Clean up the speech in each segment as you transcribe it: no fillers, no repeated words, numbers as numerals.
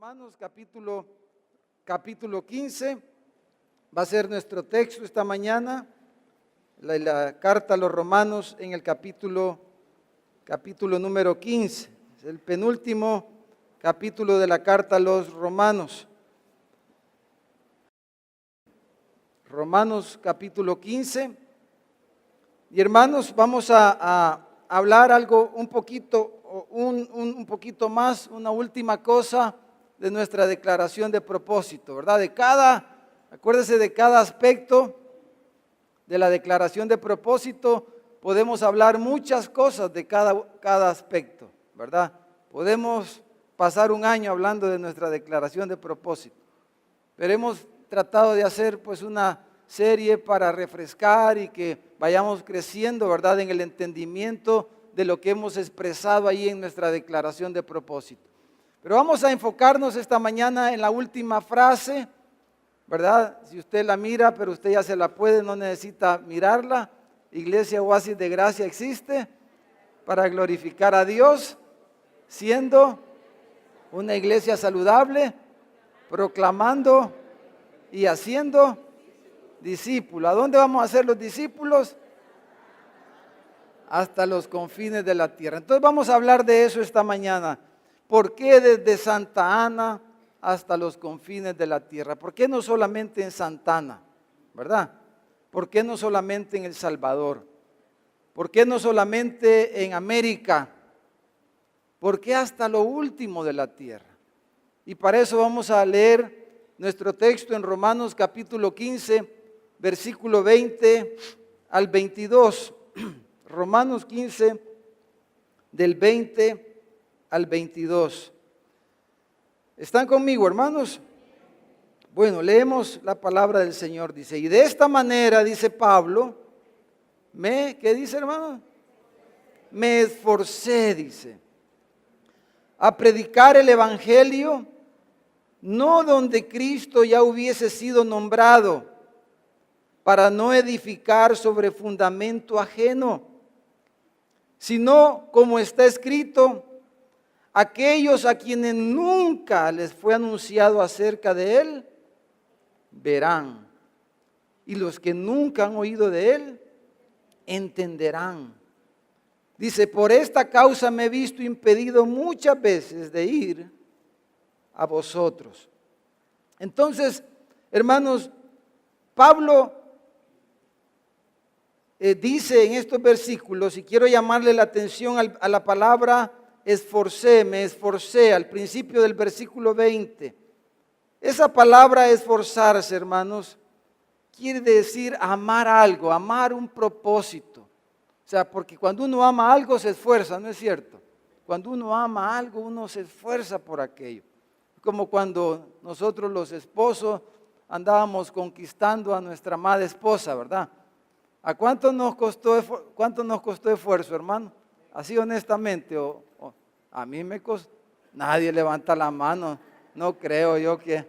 Romanos capítulo 15 va a ser nuestro texto esta mañana, la carta a los Romanos en el capítulo número 15, es el penúltimo capítulo de la carta a los Romanos. Romanos capítulo 15. Y hermanos, vamos a hablar algo un poquito más, una última cosa de nuestra declaración de propósito, ¿verdad? Acuérdese de cada aspecto de la declaración de propósito, podemos hablar muchas cosas de cada aspecto, ¿verdad? Podemos pasar un año hablando de nuestra declaración de propósito, pero hemos tratado de hacer pues una serie para refrescar y que vayamos creciendo, ¿verdad?, en el entendimiento de lo que hemos expresado ahí en nuestra declaración de propósito. Pero vamos a enfocarnos esta mañana en la última frase, ¿verdad? Si usted la mira, pero usted ya se la puede, no necesita mirarla. Iglesia Oasis de Gracia existe para glorificar a Dios, siendo una iglesia saludable, proclamando y haciendo discípulos. ¿A dónde vamos a hacer los discípulos? Hasta los confines de la tierra. Entonces vamos a hablar de eso esta mañana. ¿Por qué desde Santa Ana hasta los confines de la tierra? ¿Por qué no solamente en Santa Ana? ¿Verdad? ¿Por qué no solamente en El Salvador? ¿Por qué no solamente en América? ¿Por qué hasta lo último de la tierra? Y para eso vamos a leer nuestro texto en Romanos capítulo 15, versículo 20 al 22. Romanos 15, del 20 al 22. ¿Están conmigo, hermanos? Bueno, leemos la palabra del Señor. Dice, y de esta manera, dice Pablo, ¿qué dice, hermano? Me esforcé, dice, a predicar el evangelio, no donde Cristo ya hubiese sido nombrado, para no edificar sobre fundamento ajeno, sino como está escrito, aquellos a quienes nunca les fue anunciado acerca de Él, verán. Y los que nunca han oído de Él, entenderán. Dice, por esta causa me he visto impedido muchas veces de ir a vosotros. Entonces, hermanos, Pablo dice en estos versículos, y quiero llamarle la atención a la palabra me esforcé, al principio del versículo 20. Esa palabra esforzarse, hermanos, quiere decir amar algo, amar un propósito. O sea, porque cuando uno ama algo se esfuerza, ¿no es cierto? Cuando uno ama algo, uno se esfuerza por aquello. Como cuando nosotros los esposos andábamos conquistando a nuestra amada esposa, ¿verdad? ¿A cuánto nos costó esfuerzo, hermano? Así honestamente, a mí me costó, nadie levanta la mano, no creo yo que,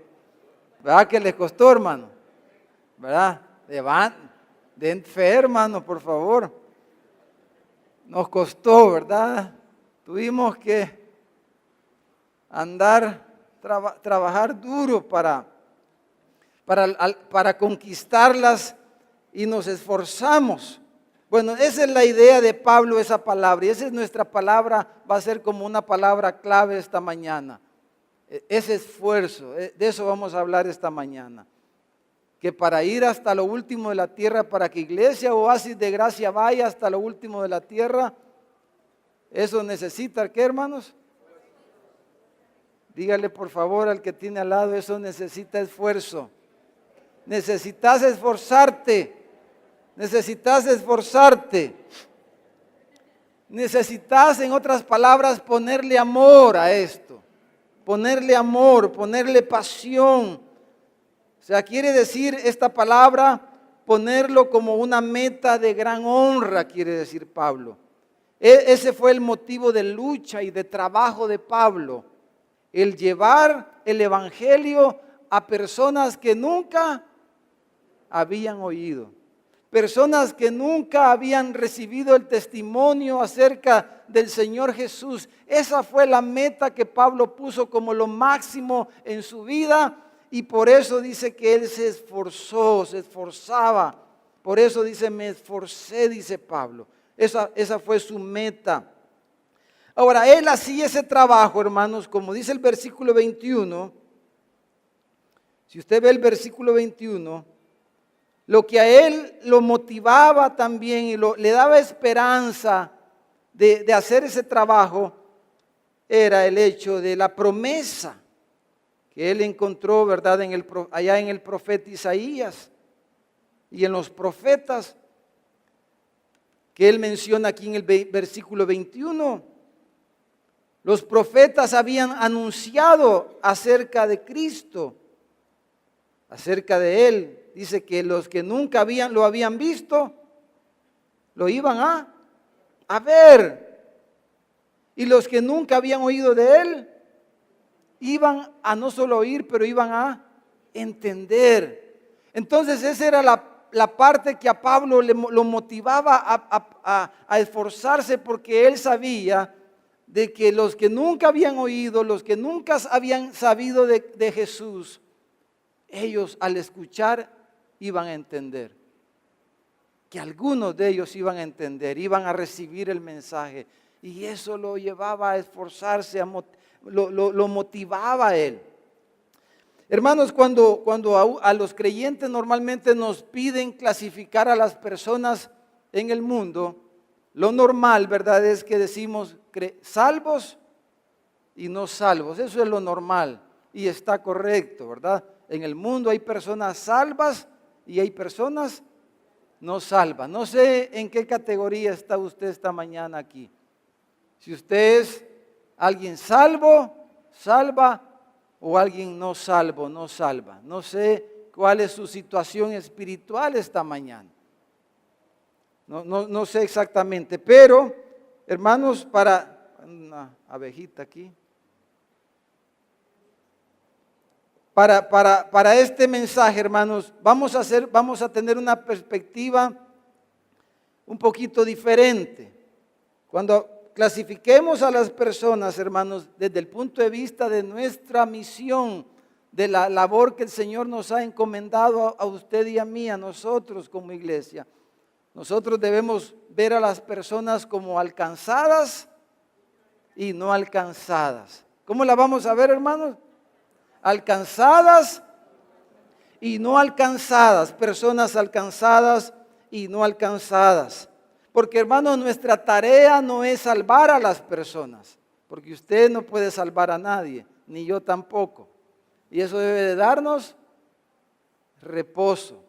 ¿verdad que les costó, hermano? ¿Verdad? Den fe, hermano, por favor. Nos costó, ¿verdad? Tuvimos que trabajar duro para conquistarlas y nos esforzamos. Bueno, esa es la idea de Pablo, esa palabra, y esa es nuestra palabra, va a ser como una palabra clave esta mañana. Ese esfuerzo, de eso vamos a hablar esta mañana. Que para ir hasta lo último de la tierra, para que Iglesia Oasis de Gracia vaya hasta lo último de la tierra, eso necesita, ¿qué, hermanos? Dígale por favor al que tiene al lado, eso necesita esfuerzo. Necesitas esforzarte. Necesitas esforzarte. Necesitas, en otras palabras, ponerle amor a esto. Ponerle amor, ponerle pasión. O sea, quiere decir esta palabra, ponerlo como una meta de gran honra, quiere decir Pablo. Ese fue el motivo de lucha y de trabajo de Pablo. El llevar el evangelio a personas que nunca habían oído. personas que nunca habían recibido el testimonio acerca del Señor Jesús. Esa fue la meta que Pablo puso como lo máximo en su vida, y por eso dice que él se esforzó, se esforzaba. Por eso dice, me esforcé, dice Pablo. Esa fue su meta. Ahora, él hacía ese trabajo, hermanos, como dice el versículo 21. Si usted ve el versículo 21, lo que a él lo motivaba también y le daba esperanza de hacer ese trabajo era el hecho de la promesa que él encontró, ¿verdad?, allá en el profeta Isaías y en los profetas que él menciona aquí en el versículo 21. Los profetas habían anunciado acerca de Cristo, acerca de él. Dice que los que nunca lo habían visto, lo iban a ver. Y los que nunca habían oído de él, iban a no solo oír, pero iban a entender. Entonces esa era la parte que a Pablo lo motivaba a esforzarse, porque él sabía de que los que nunca habían oído, los que nunca habían sabido de Jesús, ellos al escuchar iban a entender, que algunos de ellos iban a entender, iban a recibir el mensaje, y eso lo llevaba a esforzarse, lo motivaba a él. Hermanos, cuando a los creyentes normalmente nos piden clasificar a las personas en el mundo, lo normal, ¿verdad?, es que decimos salvos y no salvos. Eso es lo normal y está correcto, ¿verdad? En el mundo hay personas salvas y hay personas no salvas. No sé en qué categoría está usted esta mañana aquí. Si usted es alguien salvo, salva, o alguien no salvo, no salva. No sé cuál es su situación espiritual esta mañana. No sé exactamente, pero hermanos, para una abejita aquí. Para este mensaje, hermanos, vamos a tener una perspectiva un poquito diferente. Cuando clasifiquemos a las personas, hermanos, desde el punto de vista de nuestra misión, de la labor que el Señor nos ha encomendado a usted y a mí, a nosotros como iglesia, nosotros debemos ver a las personas como alcanzadas y no alcanzadas. ¿Cómo la vamos a ver, hermanos? Alcanzadas y no alcanzadas, personas alcanzadas y no alcanzadas. Porque, hermanos, nuestra tarea no es salvar a las personas, porque usted no puede salvar a nadie, ni yo tampoco. Y eso debe de darnos reposo.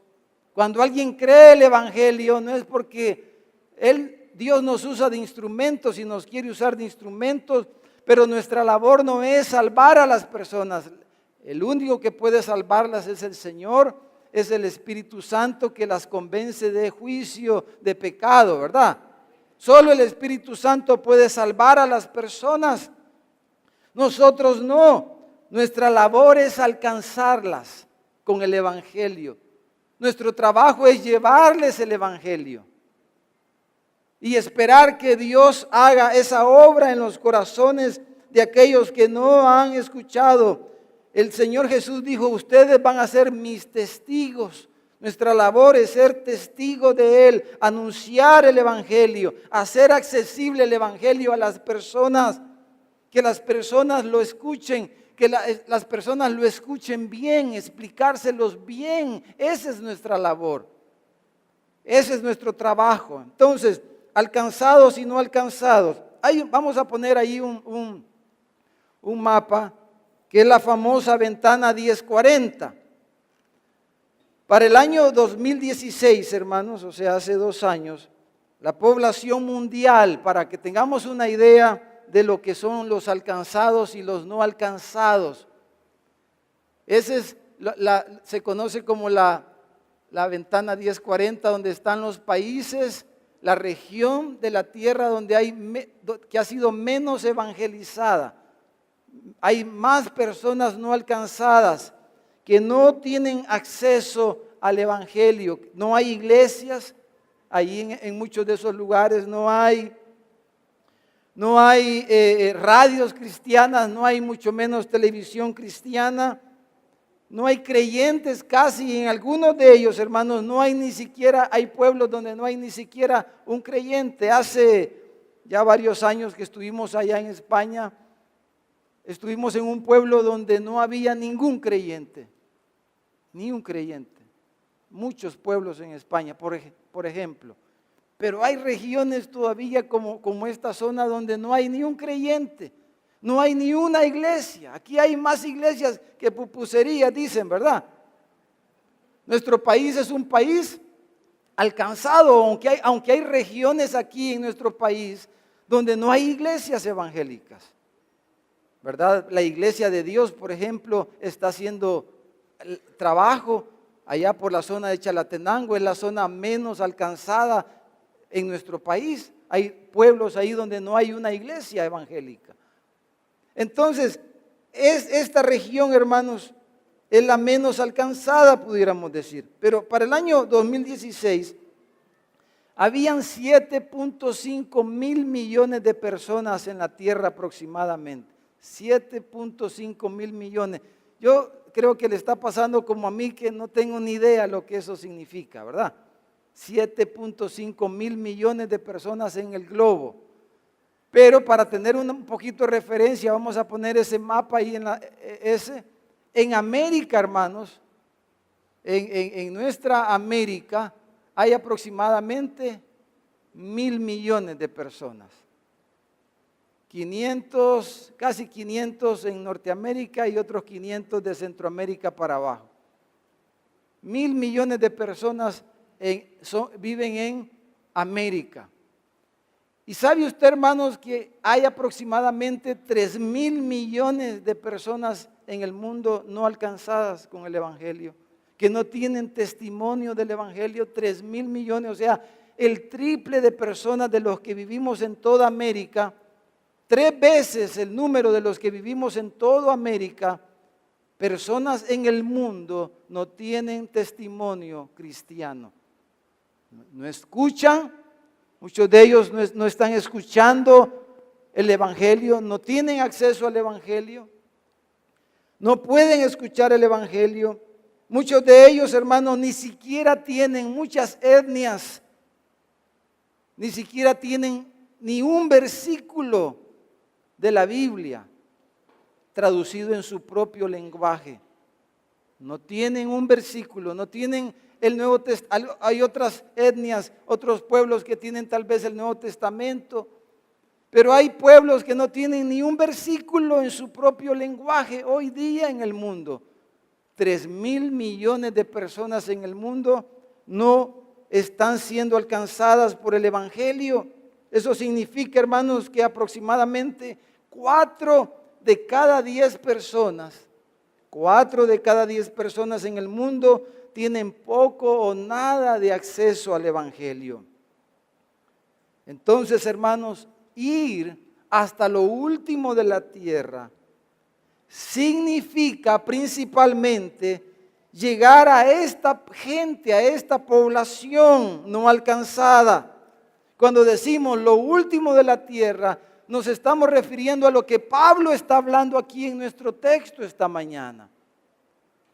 Cuando alguien cree el evangelio, no es porque Dios nos usa de instrumentos y nos quiere usar de instrumentos, pero nuestra labor no es salvar a las personas. El único que puede salvarlas es el Señor, es el Espíritu Santo que las convence de juicio, de pecado, ¿verdad? Solo el Espíritu Santo puede salvar a las personas. Nosotros no. Nuestra labor es alcanzarlas con el evangelio. Nuestro trabajo es llevarles el evangelio y esperar que Dios haga esa obra en los corazones de aquellos que no han escuchado. El Señor Jesús dijo, ustedes van a ser mis testigos. Nuestra labor es ser testigo de Él, anunciar el evangelio, hacer accesible el evangelio a las personas, que las personas lo escuchen, que las personas lo escuchen bien, explicárselos bien. Esa es nuestra labor, ese es nuestro trabajo. Entonces, alcanzados y no alcanzados. Vamos a poner ahí un mapa, que es la famosa ventana 1040. Para el año 2016, hermanos, o sea, hace 2 años, la población mundial, para que tengamos una idea de lo que son los alcanzados y los no alcanzados, se conoce como la ventana 1040, donde están los países, la región de la tierra que ha sido menos evangelizada. Hay más personas no alcanzadas que no tienen acceso al Evangelio. No hay iglesias, ahí en muchos de esos lugares no hay radios cristianas, no hay mucho menos televisión cristiana, no hay creyentes casi en algunos de ellos, hermanos, no hay ni siquiera, hay pueblos donde no hay ni siquiera un creyente. Hace ya varios años que estuvimos allá en España, estuvimos en un pueblo donde no había ningún creyente, ni un creyente. Muchos pueblos en España, por ejemplo. Pero hay regiones todavía como esta zona donde no hay ni un creyente, no hay ni una iglesia. Aquí hay más iglesias que pupuserías, dicen, ¿verdad? Nuestro país es un país alcanzado, aunque hay regiones aquí en nuestro país donde no hay iglesias evangélicas, ¿verdad? La iglesia de Dios, por ejemplo, está haciendo el trabajo allá por la zona de Chalatenango, es la zona menos alcanzada en nuestro país. Hay pueblos ahí donde no hay una iglesia evangélica. Entonces, esta región, hermanos, es la menos alcanzada, pudiéramos decir. Pero para el año 2016, habían 7.5 mil millones de personas en la tierra aproximadamente. 7.5 mil millones. Yo creo que le está pasando como a mí, que no tengo ni idea lo que eso significa, ¿verdad? 7.5 mil millones de personas en el globo. Pero para tener un poquito de referencia, vamos a poner ese mapa ahí en América, hermanos, en nuestra América hay aproximadamente 1.000 millones de personas. 500, casi 500 en Norteamérica y otros 500 de Centroamérica para abajo. 1.000 millones de personas viven en América. Y sabe usted, hermanos, que hay aproximadamente 3.000 millones de personas en el mundo no alcanzadas con el Evangelio, que no tienen testimonio del Evangelio. 3.000 millones, o sea, el triple de personas de los que vivimos en toda América, 3 veces el número de los que vivimos en toda América. Personas en el mundo no tienen testimonio cristiano, no escuchan. Muchos de ellos no están escuchando el Evangelio, no tienen acceso al Evangelio, no pueden escuchar el Evangelio. Muchos de ellos, hermanos, ni siquiera tienen, muchas etnias, ni siquiera tienen ni un versículo de la Biblia traducido en su propio lenguaje. No tienen un versículo, no tienen el Nuevo Testamento. Hay otras etnias, otros pueblos que tienen tal vez el Nuevo Testamento, pero hay pueblos que no tienen ni un versículo en su propio lenguaje hoy día en el mundo. 3.000 millones de personas en el mundo no están siendo alcanzadas por el Evangelio. Eso significa, hermanos, que aproximadamente 4 de cada 10 personas, 4 de cada 10 personas en el mundo tienen poco o nada de acceso al Evangelio. Entonces, hermanos, ir hasta lo último de la tierra significa principalmente llegar a esta gente, a esta población no alcanzada. Cuando decimos lo último de la tierra, nos estamos refiriendo a lo que Pablo está hablando aquí en nuestro texto esta mañana.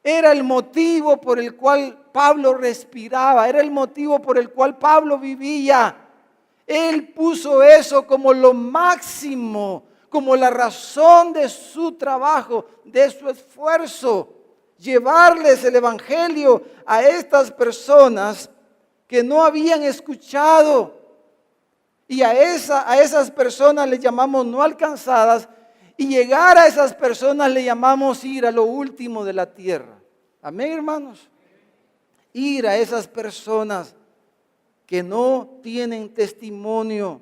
Era el motivo por el cual Pablo respiraba, era el motivo por el cual Pablo vivía. Él puso eso como lo máximo, como la razón de su trabajo, de su esfuerzo, llevarles el Evangelio a estas personas que no habían escuchado. Y a esas personas le llamamos no alcanzadas, y llegar a esas personas le llamamos ir a lo último de la tierra. Amén, hermanos. Ir a esas personas que no tienen testimonio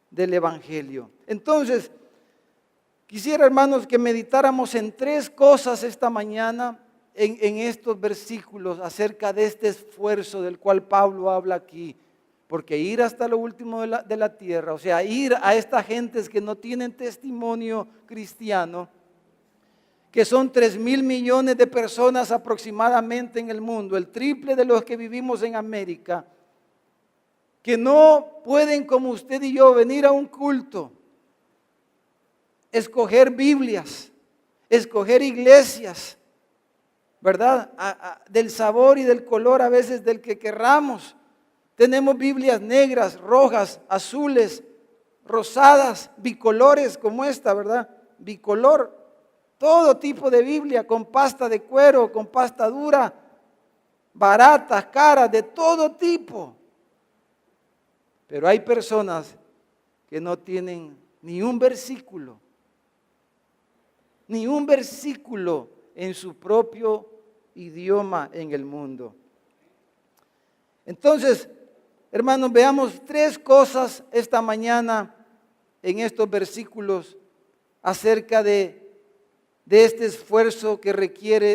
del Evangelio. Entonces, quisiera, hermanos, que meditáramos en 3 cosas esta mañana en estos versículos acerca de este esfuerzo del cual Pablo habla aquí. Porque ir hasta lo último de la tierra, o sea, ir a estas gentes que no tienen testimonio cristiano, que son 3.000 millones de personas aproximadamente en el mundo, el triple de los que vivimos en América, que no pueden como usted y yo venir a un culto, escoger Biblias, escoger iglesias, ¿verdad? Del sabor y del color a veces del que querramos. Tenemos Biblias negras, rojas, azules, rosadas, bicolores como esta, ¿verdad? Bicolor. Todo tipo de Biblia, con pasta de cuero, con pasta dura, baratas, caras, de todo tipo. Pero hay personas que no tienen ni un versículo en su propio idioma en el mundo. Entonces, hermanos, veamos 3 cosas esta mañana en estos versículos acerca de este esfuerzo que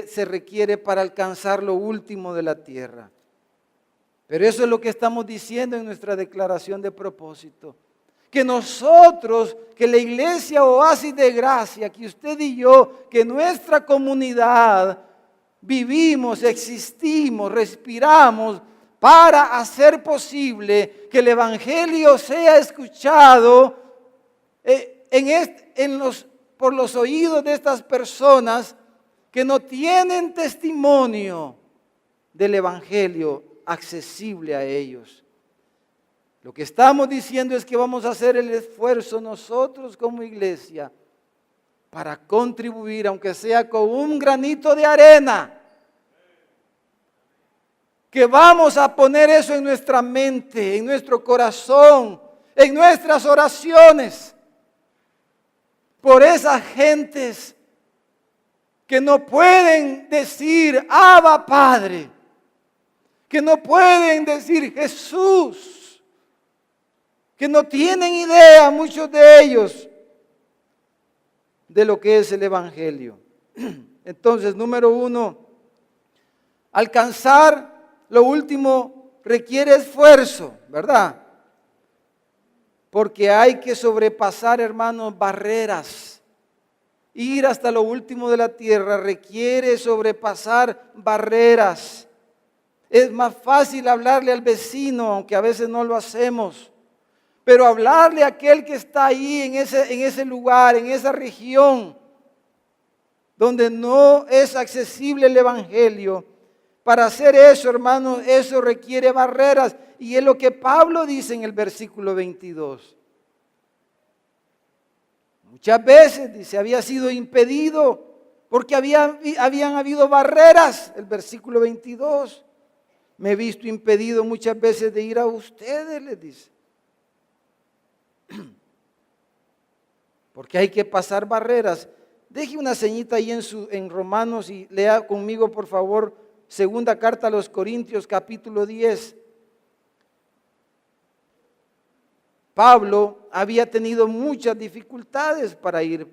se requiere para alcanzar lo último de la tierra. Pero eso es lo que estamos diciendo en nuestra declaración de propósito. Que nosotros, que la iglesia Oasis de Gracia, que usted y yo, que nuestra comunidad vivimos, existimos, respiramos para hacer posible que el evangelio sea escuchado por los oídos de estas personas que no tienen testimonio del evangelio accesible a ellos. Lo que estamos diciendo es que vamos a hacer el esfuerzo nosotros como iglesia para contribuir, aunque sea con un granito de arena, que vamos a poner eso en nuestra mente, en nuestro corazón, en nuestras oraciones, por esas gentes que no pueden decir Abba Padre, que no pueden decir Jesús, que no tienen idea muchos de ellos de lo que es el evangelio. Entonces, número 1, alcanzar lo último requiere esfuerzo, ¿verdad? Porque hay que sobrepasar, hermanos, barreras. Ir hasta lo último de la tierra requiere sobrepasar barreras. Es más fácil hablarle al vecino, aunque a veces no lo hacemos. Pero hablarle a aquel que está ahí en ese lugar, en esa región, donde no es accesible el evangelio. Para hacer eso, hermanos, eso requiere barreras. Y es lo que Pablo dice en el versículo 22. Muchas veces, dice, había sido impedido porque habían habido barreras. El versículo 22. Me he visto impedido muchas veces de ir a ustedes, les dice. Porque hay que pasar barreras. Deje una ceñita ahí en Romanos y lea conmigo, por favor, segunda carta a los Corintios, capítulo 10. Pablo había tenido muchas dificultades para ir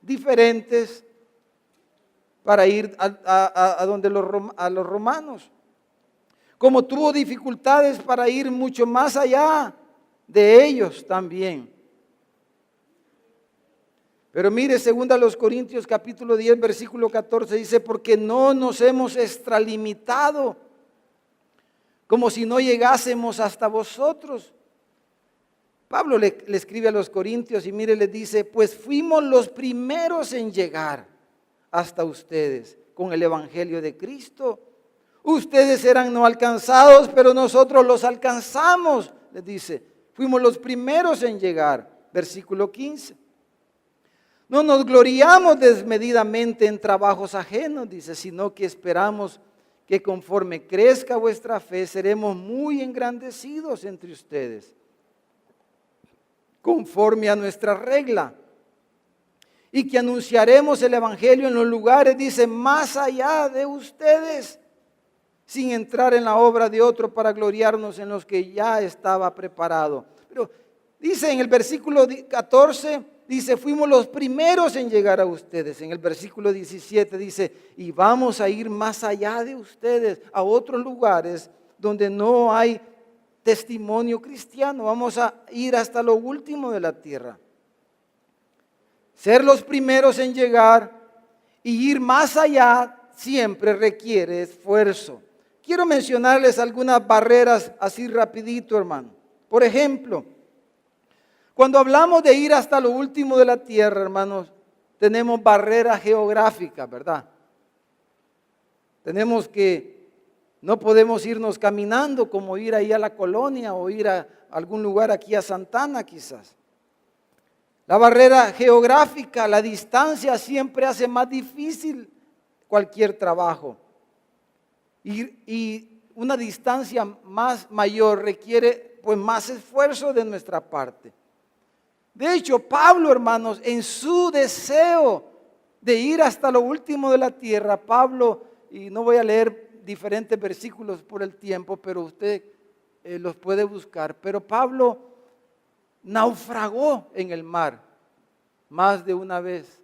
diferentes, para ir a los romanos. Como tuvo dificultades para ir mucho más allá de ellos también. Pero mire, segunda a los Corintios capítulo 10, versículo 14, dice, porque no nos hemos extralimitado, como si no llegásemos hasta vosotros. Pablo le escribe a los Corintios y mire, les dice, pues fuimos los primeros en llegar hasta ustedes con el evangelio de Cristo. Ustedes eran no alcanzados, pero nosotros los alcanzamos, les dice. Fuimos los primeros en llegar. Versículo 15. No nos gloriamos desmedidamente en trabajos ajenos, dice, sino que esperamos que conforme crezca vuestra fe, seremos muy engrandecidos entre ustedes, conforme a nuestra regla. Y que anunciaremos el evangelio en los lugares, dice, más allá de ustedes, sin entrar en la obra de otro para gloriarnos en los que ya estaba preparado. Pero dice en el versículo 14, dice, fuimos los primeros en llegar a ustedes. En el versículo 17 dice, y vamos a ir más allá de ustedes, a otros lugares donde no hay testimonio cristiano. Vamos a ir hasta lo último de la tierra. Ser los primeros en llegar Y ir más allá siempre requiere esfuerzo. Quiero mencionarles algunas barreras así rapidito, hermano. Por ejemplo, cuando hablamos de ir hasta lo último de la tierra, hermanos, tenemos barreras geográficas, ¿verdad? Tenemos que, no podemos irnos caminando como ir ahí a la colonia o ir a algún lugar aquí a Santana quizás. La barrera geográfica, la distancia siempre hace más difícil cualquier trabajo. Y una distancia mayor requiere pues más esfuerzo de nuestra parte. De hecho, Pablo, hermanos, en su deseo de ir hasta lo último de la tierra, Pablo, y no voy a leer diferentes versículos por el tiempo, pero usted los puede buscar, pero Pablo naufragó en el mar más de una vez.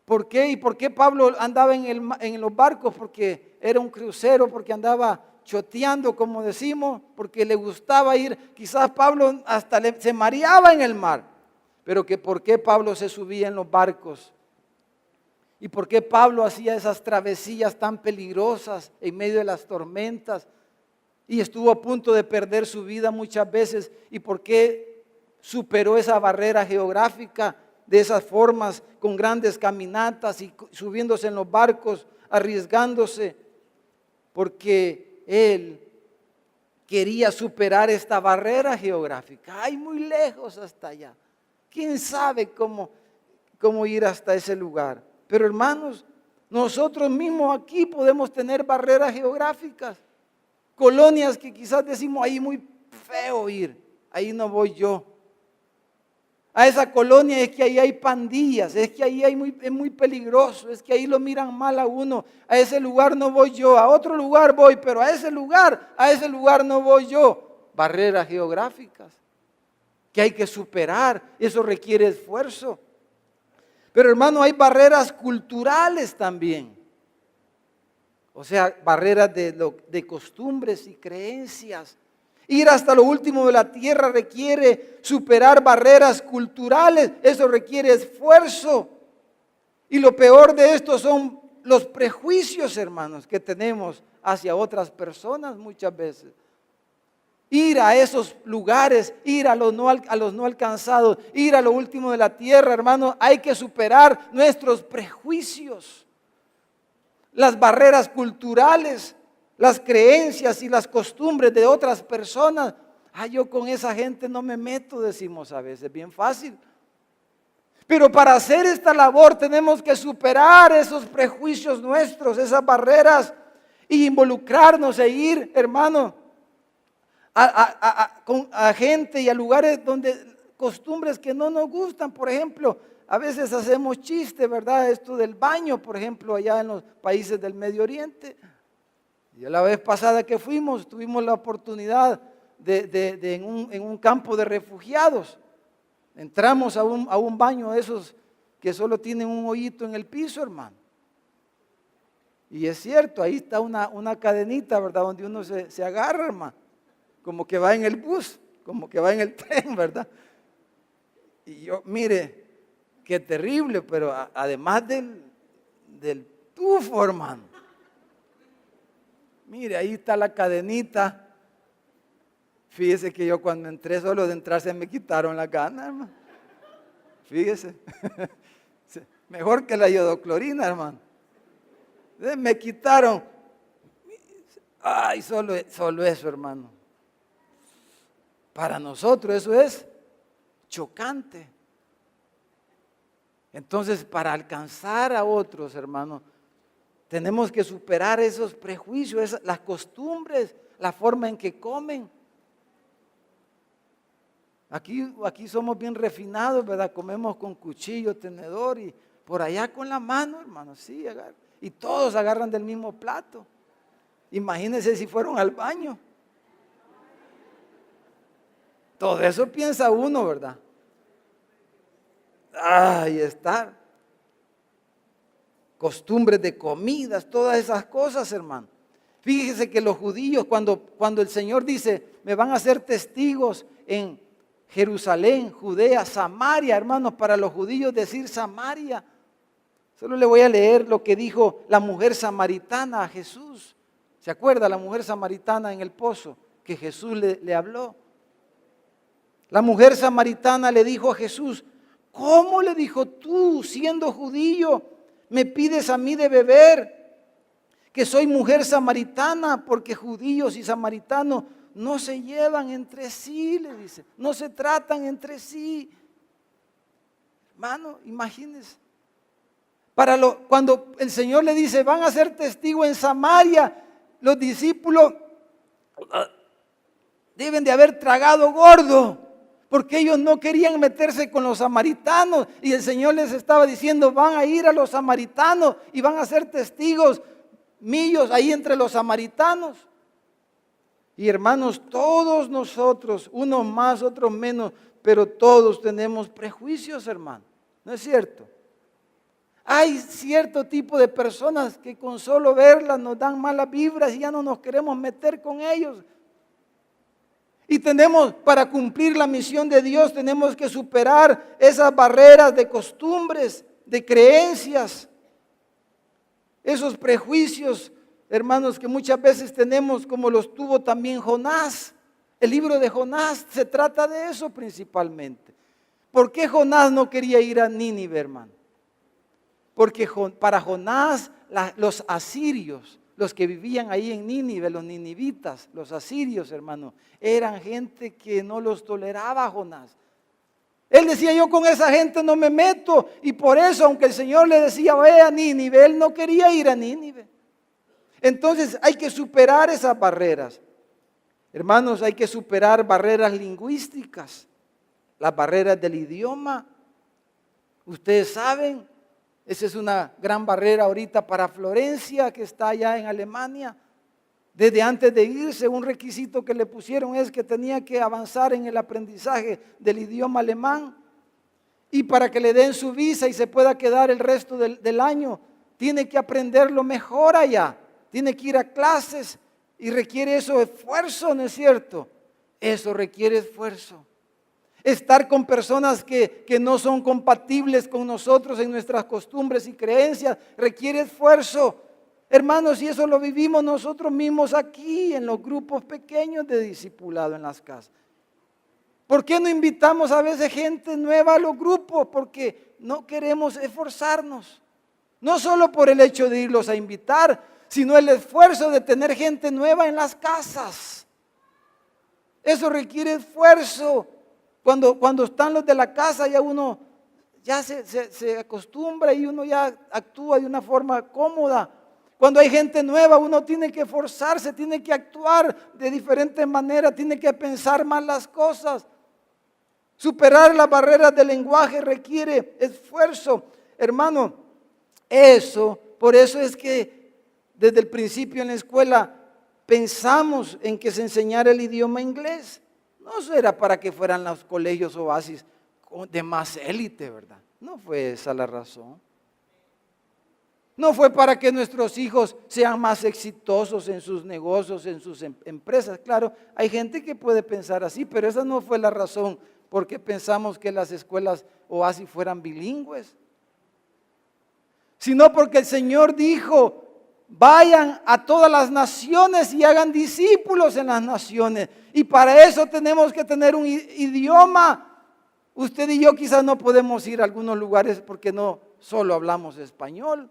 ¿Por qué? ¿Y por qué Pablo andaba en los barcos? Porque era un crucero, porque andaba choteando, como decimos, porque le gustaba ir. Quizás Pablo hasta se mareaba en el mar. Pero que ¿por qué Pablo se subía en los barcos? ¿Y por qué Pablo hacía esas travesías tan peligrosas en medio de las tormentas? Y estuvo a punto de perder su vida muchas veces. ¿Y por qué superó esa barrera geográfica de esas formas, con grandes caminatas y subiéndose en los barcos, arriesgándose? Porque él quería superar esta barrera geográfica. Ay, muy lejos hasta allá. ¿Quién sabe cómo ir hasta ese lugar? Pero hermanos, nosotros mismos aquí podemos tener barreras geográficas. Colonias que quizás decimos, ahí muy feo ir, ahí no voy yo. A esa colonia es que ahí hay pandillas, es que ahí es muy peligroso, es que ahí lo miran mal a uno. A ese lugar no voy yo, a otro lugar voy, pero a ese lugar no voy yo. Barreras geográficas que hay que superar, eso requiere esfuerzo. Pero hermano, hay barreras culturales también. O sea, barreras de costumbres y creencias. Ir hasta lo último de la tierra requiere superar barreras culturales. Eso requiere esfuerzo. Y lo peor de esto son los prejuicios, hermanos, que tenemos hacia otras personas muchas veces. Ir a esos lugares, ir a los no alcanzados, ir a lo último de la tierra, hermanos, hay que superar nuestros prejuicios. Las barreras culturales, las creencias y las costumbres de otras personas. Yo con esa gente no me meto, decimos a veces, bien fácil. Pero para hacer esta labor tenemos que superar esos prejuicios nuestros, esas barreras, y involucrarnos e ir, hermano, a gente y a lugares donde costumbres que no nos gustan. Por ejemplo, a veces hacemos chistes, ¿verdad? Esto del baño, por ejemplo, allá en los países del Medio Oriente. Y la vez pasada que fuimos, tuvimos la oportunidad en un campo de refugiados. Entramos a un baño de esos que solo tienen un hoyito en el piso, hermano. Y es cierto, ahí está una cadenita, ¿verdad? Donde uno se agarra, hermano. Como que va en el bus, como que va en el tren, ¿verdad? Y yo, mire, qué terrible, pero además del tufo, hermano. Mire, ahí está la cadenita. Fíjese que yo cuando entré, solo de entrar se me quitaron las ganas, hermano. Fíjese. Mejor que la iodo-clorina, hermano. Me quitaron. Ay, solo eso, hermano. Para nosotros eso es chocante. Entonces, para alcanzar a otros, hermanos, tenemos que superar esos prejuicios, las costumbres, la forma en que comen. Aquí somos bien refinados, ¿verdad? Comemos con cuchillo, tenedor y por allá con la mano, hermano, sí, y todos agarran del mismo plato. Imagínense si fueron al baño. Todo eso piensa uno, ¿verdad? Ahí está. Costumbres de comidas, todas esas cosas, hermano. Fíjese que los judíos, cuando el Señor dice, me van a ser testigos en Jerusalén, Judea, Samaria, hermanos, para los judíos decir Samaria Solo le voy a leer lo que dijo la mujer samaritana a Jesús. ¿Se acuerda la mujer samaritana en el pozo que Jesús le habló? La mujer samaritana le dijo a Jesús, ¿cómo, le dijo, tú, siendo judío, me pides a mí de beber? Que soy mujer samaritana, porque judíos y samaritanos no se llevan entre sí, le dice, no se tratan entre sí. Hermano, imagínense. Cuando el Señor le dice, van a ser testigos en Samaria, los discípulos deben de haber tragado gordo, porque ellos no querían meterse con los samaritanos, y el Señor les estaba diciendo, van a ir a los samaritanos y van a ser testigos míos ahí entre los samaritanos. Y hermanos, todos nosotros, unos más, otros menos, pero todos tenemos prejuicios, hermano, ¿no es cierto? Hay cierto tipo de personas que con solo verlas nos dan malas vibras y ya no nos queremos meter con ellos. Y para cumplir la misión de Dios, tenemos que superar esas barreras de costumbres, de creencias, esos prejuicios, hermanos, que muchas veces tenemos, como los tuvo también Jonás. El libro de Jonás se trata de eso principalmente. ¿Por qué Jonás no quería ir a Nínive, hermano? Porque para Jonás los asirios, los que vivían ahí en Nínive, los ninivitas, los asirios, hermano, eran gente que no los toleraba a Jonás. Él decía, yo con esa gente no me meto, y por eso, aunque el Señor le decía, ve a Nínive, él no quería ir a Nínive. Entonces hay que superar esas barreras. Hermanos, hay que superar barreras lingüísticas, las barreras del idioma. Ustedes saben, esa es una gran barrera ahorita para Florencia, que está allá en Alemania. Desde antes de irse, un requisito que le pusieron es que tenía que avanzar en el aprendizaje del idioma alemán. Y para que le den su visa y se pueda quedar el resto del año, tiene que aprenderlo mejor allá. Tiene que ir a clases y requiere eso esfuerzo, ¿no es cierto? Eso requiere esfuerzo. Estar con personas que no son compatibles con nosotros en nuestras costumbres y creencias requiere esfuerzo. Hermanos, y eso lo vivimos nosotros mismos aquí en los grupos pequeños de discipulado en las casas. ¿Por qué no invitamos a veces gente nueva a los grupos? Porque no queremos esforzarnos. No solo por el hecho de irlos a invitar, sino el esfuerzo de tener gente nueva en las casas. Eso requiere esfuerzo. Cuando están los de la casa, ya uno ya se acostumbra y uno ya actúa de una forma cómoda. Cuando hay gente nueva, uno tiene que esforzarse, tiene que actuar de diferentes maneras, tiene que pensar más las cosas. Superar las barreras del lenguaje requiere esfuerzo. Hermano, por eso es que desde el principio en la escuela pensamos en que se enseñara el idioma inglés. No era para que fueran los colegios oasis de más élite, ¿verdad? No fue esa la razón. No fue para que nuestros hijos sean más exitosos en sus negocios, en sus empresas. Claro, hay gente que puede pensar así, pero esa no fue la razón por qué pensamos que las escuelas oasis fueran bilingües. Sino porque el Señor dijo, vayan a todas las naciones y hagan discípulos en las naciones. Y para eso tenemos que tener un idioma. Usted y yo quizás no podemos ir a algunos lugares porque no solo hablamos español.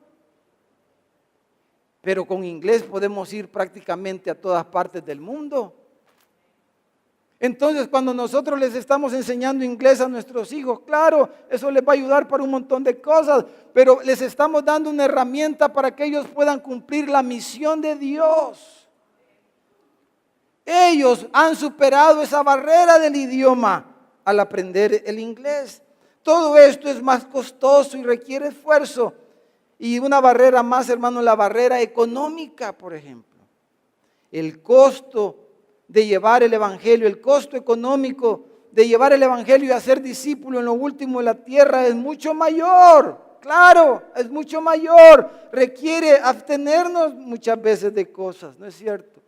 Pero con inglés podemos ir prácticamente a todas partes del mundo. Entonces, cuando nosotros les estamos enseñando inglés a nuestros hijos, claro, eso les va a ayudar para un montón de cosas, pero les estamos dando una herramienta para que ellos puedan cumplir la misión de Dios. Ellos han superado esa barrera del idioma al aprender el inglés. Todo esto es más costoso y requiere esfuerzo. Y una barrera más, hermano, la barrera económica, por ejemplo. El costo de llevar el evangelio, el costo económico de llevar el evangelio y hacer discípulo en lo último de la tierra es mucho mayor. Claro, es mucho mayor. Requiere abstenernos muchas veces de cosas, ¿no es cierto?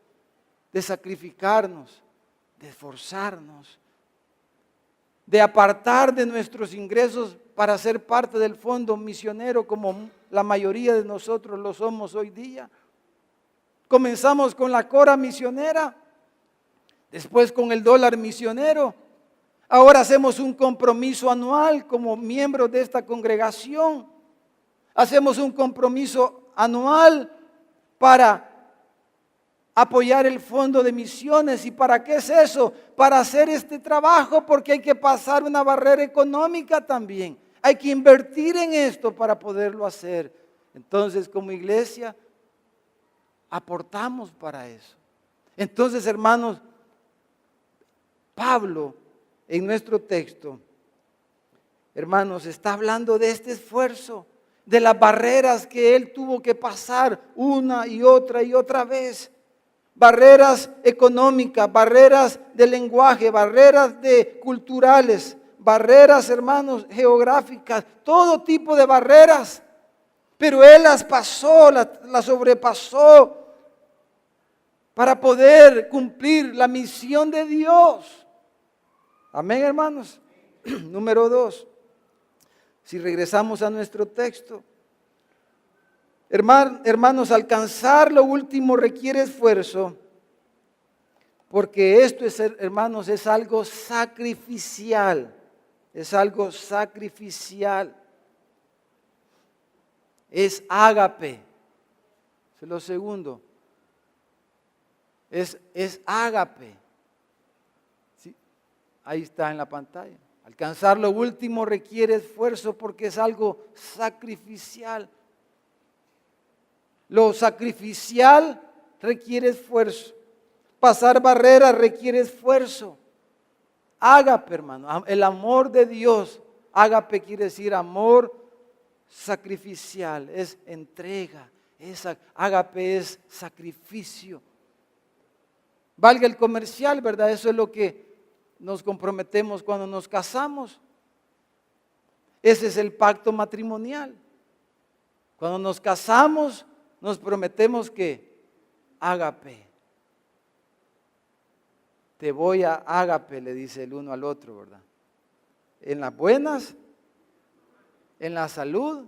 De sacrificarnos, de esforzarnos, de apartar de nuestros ingresos para ser parte del fondo misionero como la mayoría de nosotros lo somos hoy día. Comenzamos con la Cora misionera, después con el dólar misionero. Ahora hacemos un compromiso anual como miembros de esta congregación. Hacemos un compromiso anual para apoyar el fondo de misiones. ¿Y para qué es eso? Para hacer este trabajo, porque hay que pasar una barrera económica también. Hay que invertir en esto para poderlo hacer. Entonces, como iglesia, aportamos para eso. Entonces, hermanos, Pablo, en nuestro texto, hermanos, está hablando de este esfuerzo, de las barreras que él tuvo que pasar una y otra vez. Barreras económicas, barreras de lenguaje, barreras culturales, barreras, hermanos, geográficas, todo tipo de barreras. Pero él las pasó, las sobrepasó para poder cumplir la misión de Dios. Amén, hermanos. Número 2. Si regresamos a nuestro texto. Hermanos, alcanzar lo último requiere esfuerzo, porque esto es, hermanos, es algo sacrificial. Es algo sacrificial. Es ágape. Eso es lo segundo. Es ágape. ¿Sí? Ahí está en la pantalla. Alcanzar lo último requiere esfuerzo porque es algo sacrificial. Lo sacrificial requiere esfuerzo. Pasar barreras requiere esfuerzo. Ágape, hermano. El amor de Dios. Ágape quiere decir amor sacrificial. Es entrega. Ágape es sacrificio. Valga el comercial, ¿verdad? Eso es lo que nos comprometemos cuando nos casamos. Ese es el pacto matrimonial. Cuando nos casamos, nos prometemos que ágape. Te voy a ágape, le dice el uno al otro, ¿verdad? En las buenas, en la salud,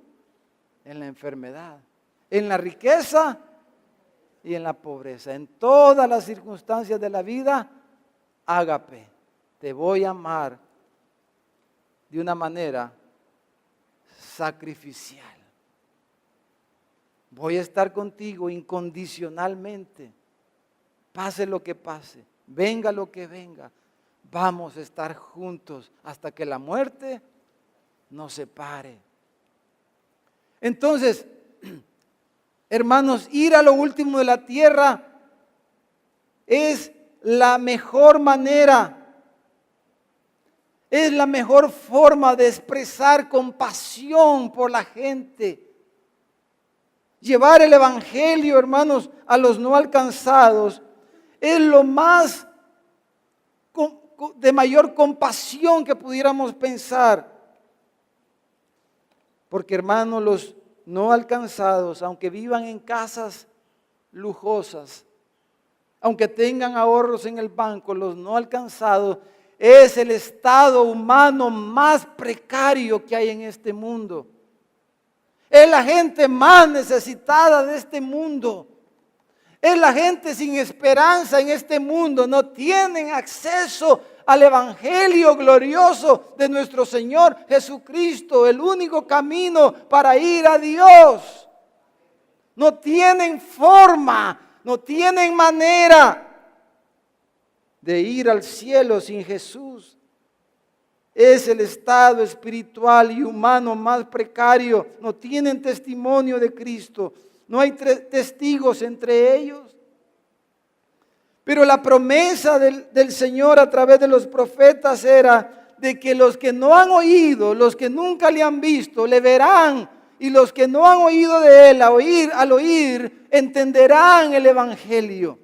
en la enfermedad, en la riqueza y en la pobreza. En todas las circunstancias de la vida, ágape. Te voy a amar de una manera sacrificial. Voy a estar contigo incondicionalmente. Pase lo que pase, venga lo que venga. Vamos a estar juntos hasta que la muerte nos separe. Entonces, hermanos, ir a lo último de la tierra es la mejor manera. Es la mejor forma de expresar compasión por la gente. Llevar el evangelio, hermanos, a los no alcanzados es lo más de mayor compasión que pudiéramos pensar. Porque, hermanos, los no alcanzados, aunque vivan en casas lujosas, aunque tengan ahorros en el banco, los no alcanzados es el estado humano más precario que hay en este mundo. Es la gente más necesitada de este mundo. Es la gente sin esperanza en este mundo. No tienen acceso al evangelio glorioso de nuestro Señor Jesucristo, el único camino para ir a Dios. No tienen forma, no tienen manera de ir al cielo sin Jesús. Es el estado espiritual y humano más precario. No tienen testimonio de Cristo. No hay testigos entre ellos. Pero la promesa del Señor a través de los profetas era de que los que no han oído, los que nunca le han visto, le verán. Y los que no han oído de Él, al oír, entenderán el evangelio.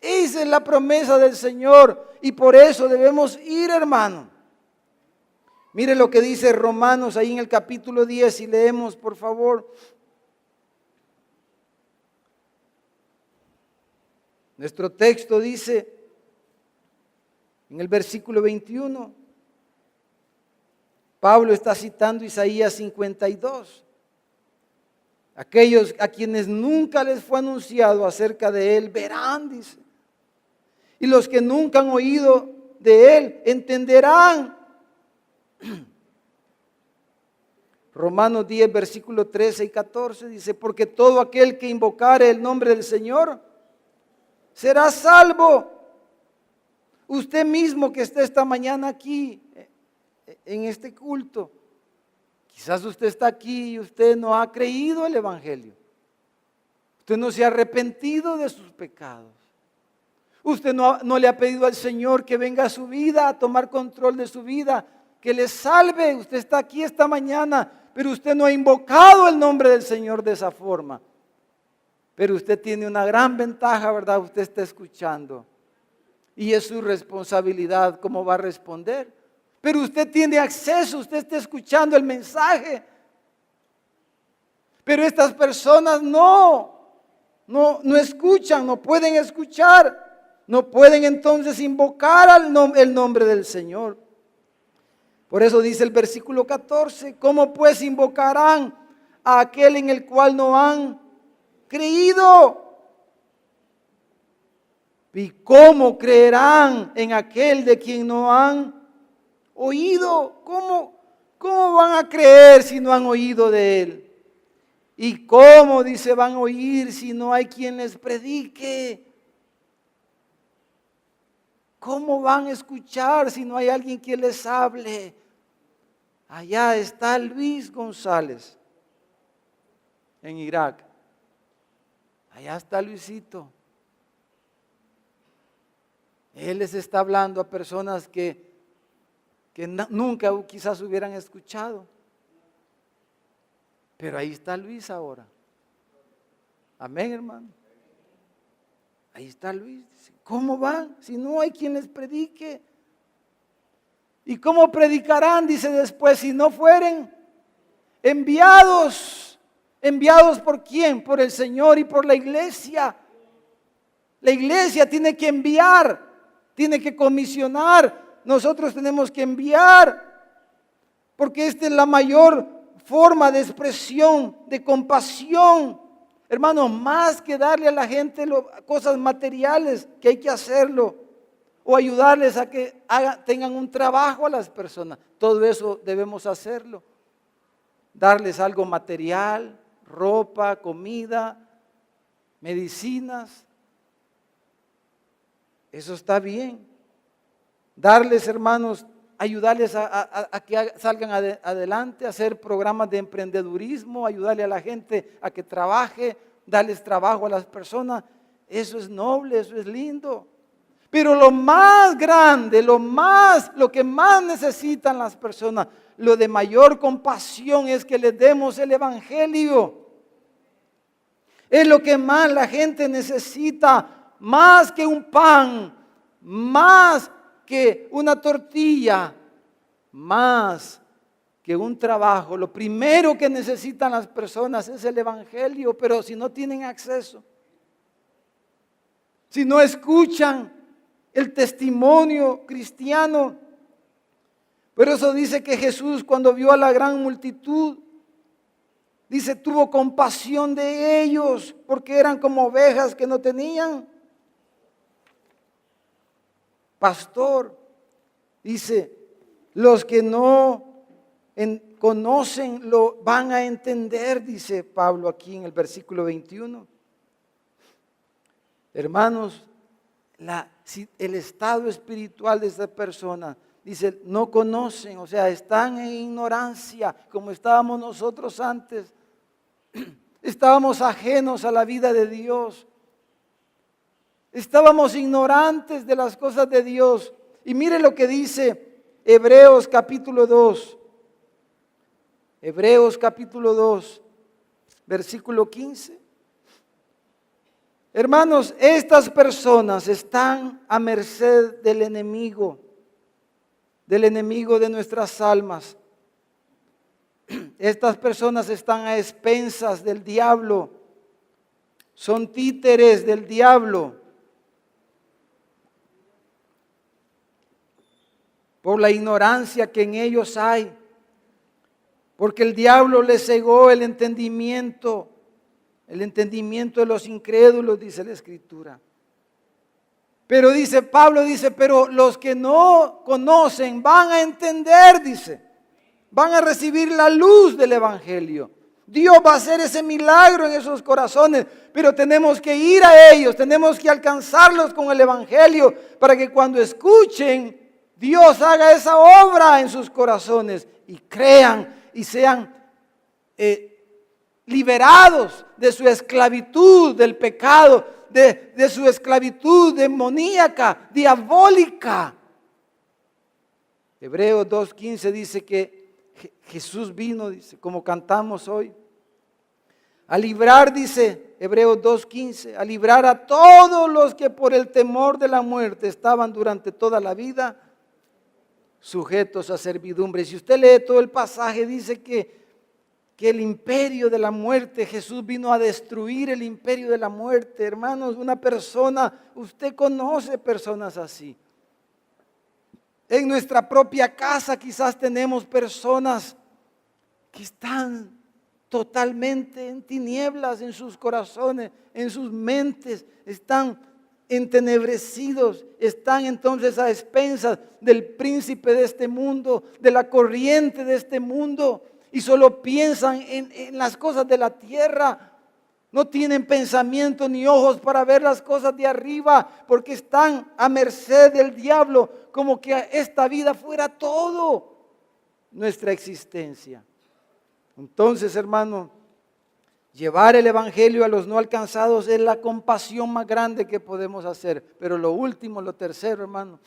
Esa es la promesa del Señor y por eso debemos ir, hermano. Mire lo que dice Romanos ahí en el capítulo 10 y leemos, por favor. Nuestro texto dice en el versículo 21: Pablo está citando Isaías 52. Aquellos a quienes nunca les fue anunciado acerca de Él, verán, dice. Y los que nunca han oído de Él, entenderán. Romanos 10, versículo 13 y 14 dice, porque todo aquel que invocare el nombre del Señor será salvo. Usted mismo que está esta mañana aquí, en este culto, quizás usted está aquí y usted no ha creído el Evangelio. Usted no se ha arrepentido de sus pecados. Usted no le ha pedido al Señor que venga a su vida, a tomar control de su vida, que le salve. Usted está aquí esta mañana, pero usted no ha invocado el nombre del Señor de esa forma. Pero usted tiene una gran ventaja, ¿verdad? Usted está escuchando. Y es su responsabilidad cómo va a responder. Pero usted tiene acceso, usted está escuchando el mensaje. Pero estas personas no escuchan, no pueden escuchar. No pueden entonces invocar el nombre del Señor. Por eso dice el versículo 14, ¿cómo pues invocarán a aquel en el cual no han creído? ¿Y cómo creerán en aquel de quien no han oído? ¿Cómo van a creer si no han oído de Él? ¿Y cómo, dice, van a oír si no hay quien les predique? ¿Cómo van a escuchar si no hay alguien que les hable? Allá está Luis González, en Irak. Allá está Luisito. Él les está hablando a personas que nunca quizás hubieran escuchado. Pero ahí está Luis ahora. Amén, hermano. Ahí está Luis. ¿Cómo van si no hay quien les predique? ¿Y cómo predicarán? Dice después, si no fueren enviados. ¿Enviados por quién? Por el Señor y por la iglesia. La iglesia tiene que enviar, tiene que comisionar. Nosotros tenemos que enviar, porque esta es la mayor forma de expresión, de compasión. Hermano, más que darle a la gente cosas materiales, que hay que hacerlo, o ayudarles a que tengan un trabajo a las personas. Todo eso debemos hacerlo. Darles algo material, ropa, comida, medicinas. Eso está bien. Darles, hermanos, ayudarles a que salgan adelante, hacer programas de emprendedurismo, ayudarle a la gente a que trabaje, darles trabajo a las personas. Eso es noble, eso es lindo. Pero lo más grande, lo que más necesitan las personas, lo de mayor compasión es que les demos el Evangelio. Es lo que más la gente necesita, más que un pan, más que una tortilla, más que un trabajo. Lo primero que necesitan las personas es el Evangelio, pero si no tienen acceso, si no escuchan el testimonio cristiano. Por eso dice que Jesús, cuando vio a la gran multitud, dice, tuvo compasión de ellos, porque eran como ovejas que no tenían pastor. Dice, los que no conocen lo van a entender, dice Pablo aquí en el versículo 21. Hermanos, el estado espiritual de esta persona, dice, no conocen, o sea, están en ignorancia, como estábamos nosotros antes. Estábamos ajenos a la vida de Dios. Estábamos ignorantes de las cosas de Dios. Y mire lo que dice Hebreos capítulo 2. Hebreos capítulo 2, versículo 15. Hermanos, estas personas están a merced del enemigo de nuestras almas. Estas personas están a expensas del diablo, son títeres del diablo. Por la ignorancia que en ellos hay, porque el diablo le cegó el entendimiento de los incrédulos, dice la Escritura. Pero dice Pablo, dice, pero los que no conocen van a entender, dice, van a recibir la luz del Evangelio. Dios va a hacer ese milagro en esos corazones, pero tenemos que ir a ellos, tenemos que alcanzarlos con el Evangelio para que cuando escuchen, Dios haga esa obra en sus corazones y crean y sean liberados de su esclavitud del pecado, de su esclavitud demoníaca, diabólica. Hebreos 2:15 dice que Jesús vino, dice, como cantamos hoy, a librar, dice Hebreos 2:15, a librar a todos los que por el temor de la muerte estaban durante toda la vida sujetos a servidumbre. Si usted lee todo el pasaje, dice que el imperio de la muerte, Jesús vino a destruir el imperio de la muerte. Hermanos, una persona, usted conoce personas así. En nuestra propia casa quizás tenemos personas que están totalmente en tinieblas en sus corazones, en sus mentes, están entenebrecidos, están entonces a expensas del príncipe de este mundo, de la corriente de este mundo, y solo piensan en las cosas de la tierra. No tienen pensamiento ni ojos para ver las cosas de arriba, porque están a merced del diablo, como que esta vida fuera todo nuestra existencia. Entonces, hermano, llevar el Evangelio a los no alcanzados es la compasión más grande que podemos hacer. Pero lo último, lo tercero, hermano,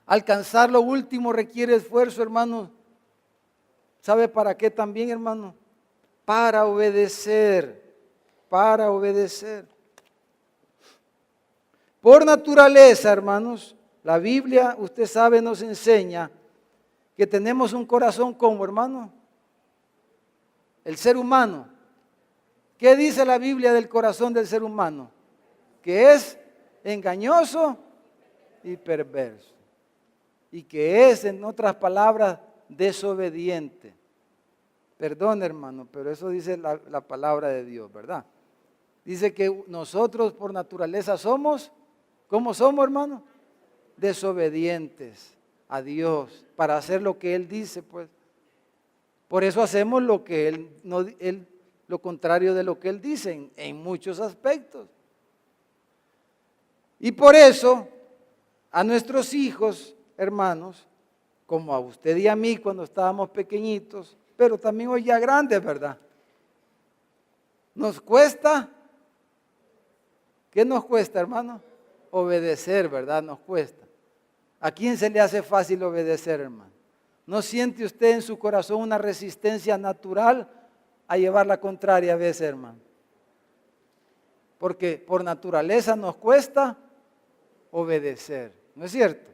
alcanzar lo último requiere esfuerzo, hermano. ¿Sabe para qué también, hermano? Para obedecer, para obedecer. Por naturaleza, hermanos, la Biblia, usted sabe, nos enseña que tenemos un corazón como, hermano, el ser humano. ¿Qué dice la Biblia del corazón del ser humano? Que es engañoso y perverso. Y que es, en otras palabras, desobediente. Perdón, hermano, pero eso dice la palabra de Dios, ¿verdad? Dice que nosotros por naturaleza somos, ¿cómo somos, hermano? Desobedientes a Dios para hacer lo que Él dice, pues. Por eso hacemos lo que lo contrario de lo que Él dice en muchos aspectos. Y por eso a nuestros hijos, hermanos, como a usted y a mí cuando estábamos pequeñitos, pero también hoy ya grandes, ¿verdad? Nos cuesta, ¿qué nos cuesta, hermano? Obedecer, ¿verdad? Nos cuesta. ¿A quién se le hace fácil obedecer, hermano? ¿No siente usted en su corazón una resistencia natural a llevar la contraria a veces, hermano? Porque por naturaleza nos cuesta obedecer, ¿no es cierto?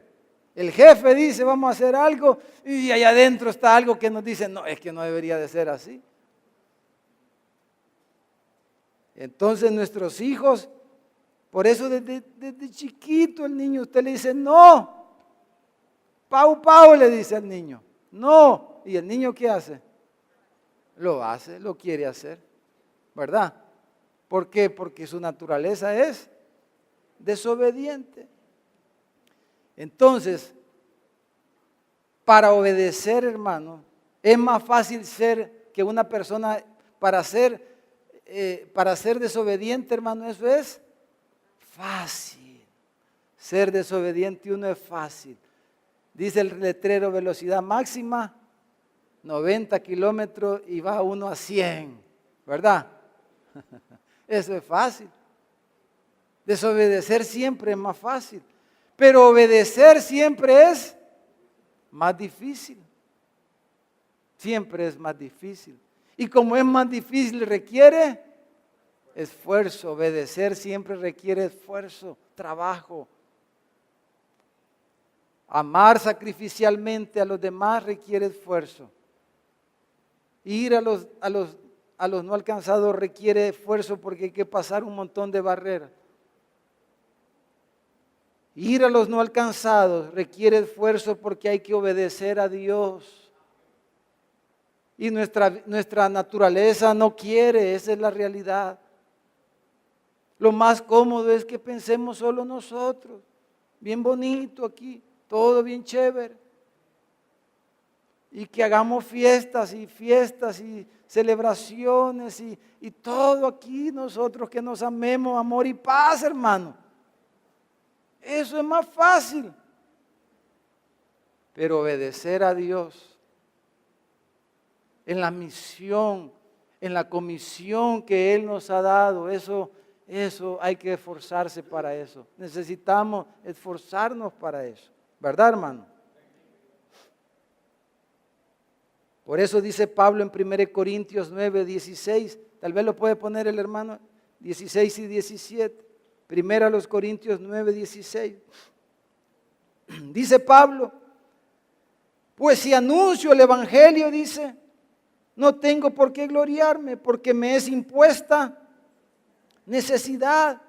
El jefe dice vamos a hacer algo y allá adentro está algo que nos dice no, es que no debería de ser así. Entonces nuestros hijos, por eso desde chiquito el niño usted le dice no, Pau, Pau, le dice al niño, no. ¿Y el niño qué hace? Lo hace, lo quiere hacer, ¿verdad? ¿Por qué? Porque su naturaleza es desobediente. Entonces, para obedecer, hermano, es más fácil ser que una persona, para ser desobediente, hermano, eso es fácil. Ser desobediente uno es fácil. Dice el letrero velocidad máxima, 90 kilómetros y va uno a 100, ¿verdad? Eso es fácil. Desobedecer siempre es más fácil, pero obedecer siempre es más difícil. Siempre es más difícil. Y como es más difícil requiere esfuerzo. Obedecer siempre requiere esfuerzo, trabajo. Amar sacrificialmente a los demás requiere esfuerzo. Ir a los no alcanzados requiere esfuerzo porque hay que pasar un montón de barreras. Ir a los no alcanzados requiere esfuerzo porque hay que obedecer a Dios. Y nuestra naturaleza no quiere, esa es la realidad. Lo más cómodo es que pensemos solo nosotros. Bien bonito aquí, todo bien chévere. Y que hagamos fiestas y celebraciones y todo aquí nosotros que nos amemos, amor y paz, hermano. Eso es más fácil. Pero obedecer a Dios en la misión, en la comisión que Él nos ha dado, eso hay que esforzarse para eso. Necesitamos esforzarnos para eso. ¿Verdad, hermano? Por eso dice Pablo en 1 Corintios 9, 16, tal vez lo puede poner el hermano, 16 y 17. 1 Corintios 9, 16. Dice Pablo, pues si anuncio el evangelio, dice, no tengo por qué gloriarme, porque me es impuesta necesidad.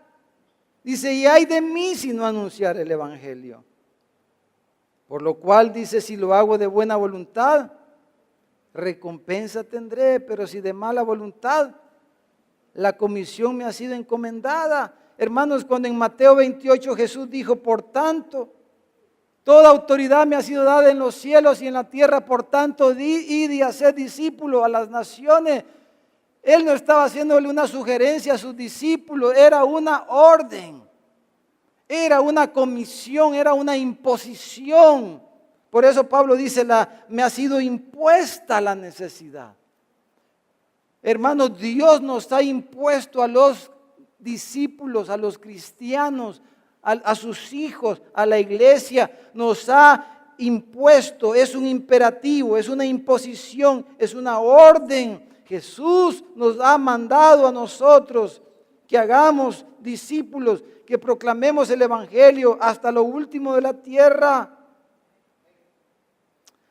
Dice, y ay de mí si no anunciar el evangelio. Por lo cual dice, si lo hago de buena voluntad, recompensa tendré, pero si de mala voluntad, la comisión me ha sido encomendada. Hermanos, cuando en Mateo 28 Jesús dijo, por tanto, toda autoridad me ha sido dada en los cielos y en la tierra, por tanto, id y haced discípulos a las naciones. Él no estaba haciéndole una sugerencia a sus discípulos, era una orden, era una comisión, era una imposición. Por eso Pablo dice, me ha sido impuesta la necesidad. Hermanos, Dios nos ha impuesto a los discípulos, a los cristianos, a sus hijos, a la iglesia, nos ha impuesto, es un imperativo, es una imposición, es una orden. Jesús nos ha mandado a nosotros que hagamos discípulos, que proclamemos el evangelio hasta lo último de la tierra.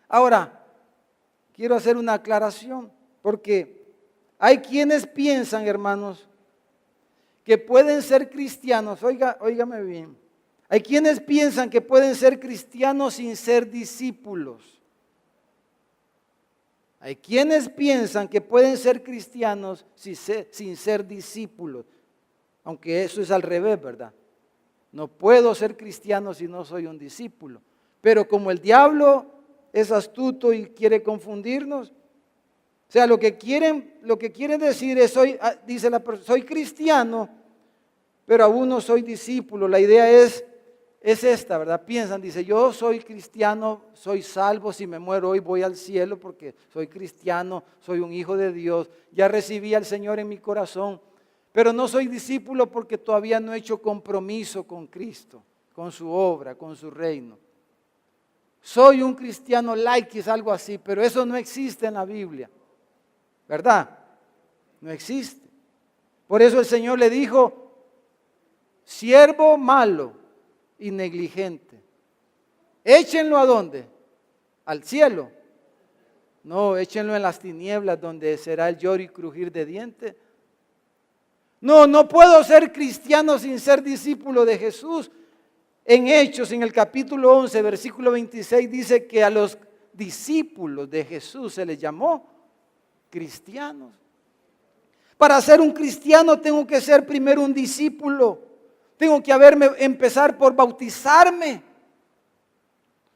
Ahora, quiero hacer una aclaración, porque hay quienes piensan, hermanos, que pueden ser cristianos, óigame bien, hay quienes piensan que pueden ser cristianos sin ser discípulos. Hay quienes piensan que pueden ser cristianos sin ser discípulos, aunque eso es al revés, ¿verdad? No puedo ser cristiano si no soy un discípulo, pero como el diablo es astuto y quiere confundirnos, o sea, lo que quiere decir es, soy cristiano, pero aún no soy discípulo. La idea es esta, ¿verdad? Piensan, dice, yo soy cristiano, soy salvo, si me muero hoy voy al cielo porque soy cristiano, soy un hijo de Dios, ya recibí al Señor en mi corazón, pero no soy discípulo porque todavía no he hecho compromiso con Cristo, con su obra, con su reino. Soy un cristiano light, es algo así, pero eso no existe en la Biblia, ¿verdad? No existe. Por eso el Señor le dijo, siervo malo y negligente, échenlo ¿a dónde? ¿Al cielo? No, échenlo en las tinieblas donde será el lloro y crujir de dientes. No puedo ser cristiano sin ser discípulo de Jesús. En Hechos, en el capítulo 11, versículo 26, dice que a los discípulos de Jesús se les llamó cristianos. Para ser un cristiano tengo que ser primero un discípulo. Tengo que empezar por bautizarme.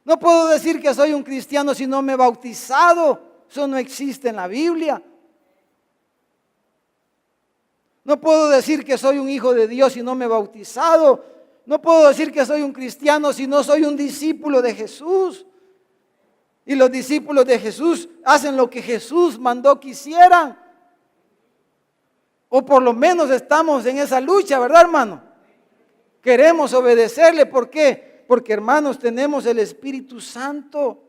No puedo decir que soy un cristiano si no me he bautizado. Eso no existe en la Biblia. No puedo decir que soy un hijo de Dios si no me he bautizado. No puedo decir que soy un cristiano si no soy un discípulo de Jesús. Y los discípulos de Jesús hacen lo que Jesús mandó que hicieran. O por lo menos estamos en esa lucha, ¿verdad, hermano? Queremos obedecerle. ¿Por qué? Porque, hermanos, tenemos el Espíritu Santo.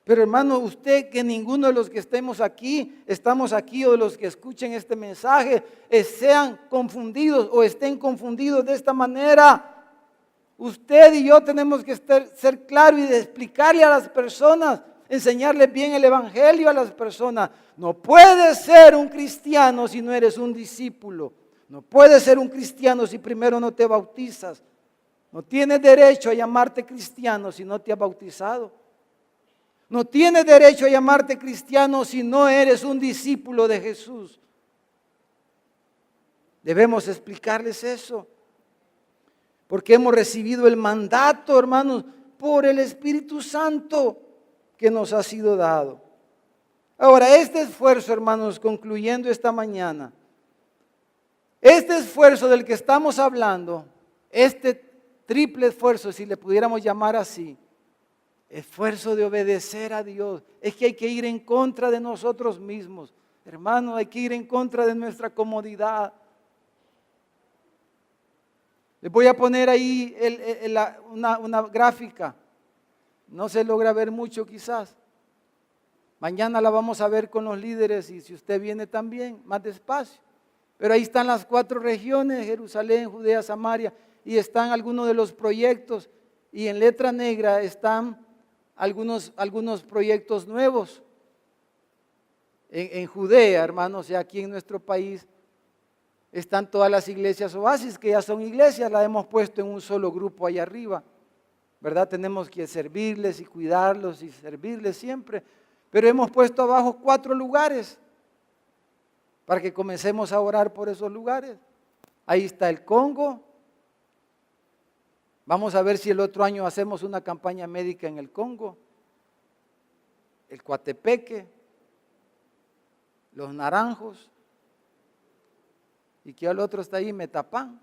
Pero, hermano, usted, que ninguno de los que estamos aquí o de los que escuchen este mensaje, sean confundidos o estén confundidos de esta manera. Usted y yo tenemos que ser claros y explicarle a las personas, enseñarles bien el evangelio a las personas. No puedes ser un cristiano si no eres un discípulo. No puedes ser un cristiano si primero no te bautizas. No tienes derecho a llamarte cristiano si no te has bautizado. No tienes derecho a llamarte cristiano si no eres un discípulo de Jesús. Debemos explicarles eso. Porque hemos recibido el mandato, hermanos, por el Espíritu Santo que nos ha sido dado. Ahora, este esfuerzo, hermanos, concluyendo esta mañana, este esfuerzo del que estamos hablando, este triple esfuerzo, si le pudiéramos llamar así, esfuerzo de obedecer a Dios, es que hay que ir en contra de nosotros mismos. Hermanos, hay que ir en contra de nuestra comodidad. Les voy a poner ahí una gráfica. No se logra ver mucho quizás. Mañana la vamos a ver con los líderes y si usted viene también, más despacio. Pero ahí están las 4 regiones, Jerusalén, Judea, Samaria, y están algunos de los proyectos. Y en letra negra están algunos proyectos nuevos. En Judea, hermanos, y aquí en nuestro país, están todas las iglesias oasis, que ya son iglesias, las hemos puesto en un solo grupo allá arriba, ¿verdad? Tenemos que servirles y cuidarlos y servirles siempre, pero hemos puesto abajo 4 lugares para que comencemos a orar por esos lugares. Ahí está el Congo. Vamos a ver si el otro año hacemos una campaña médica en el Congo, el Coatepeque, los Naranjos. Y que al otro está ahí, Metapán,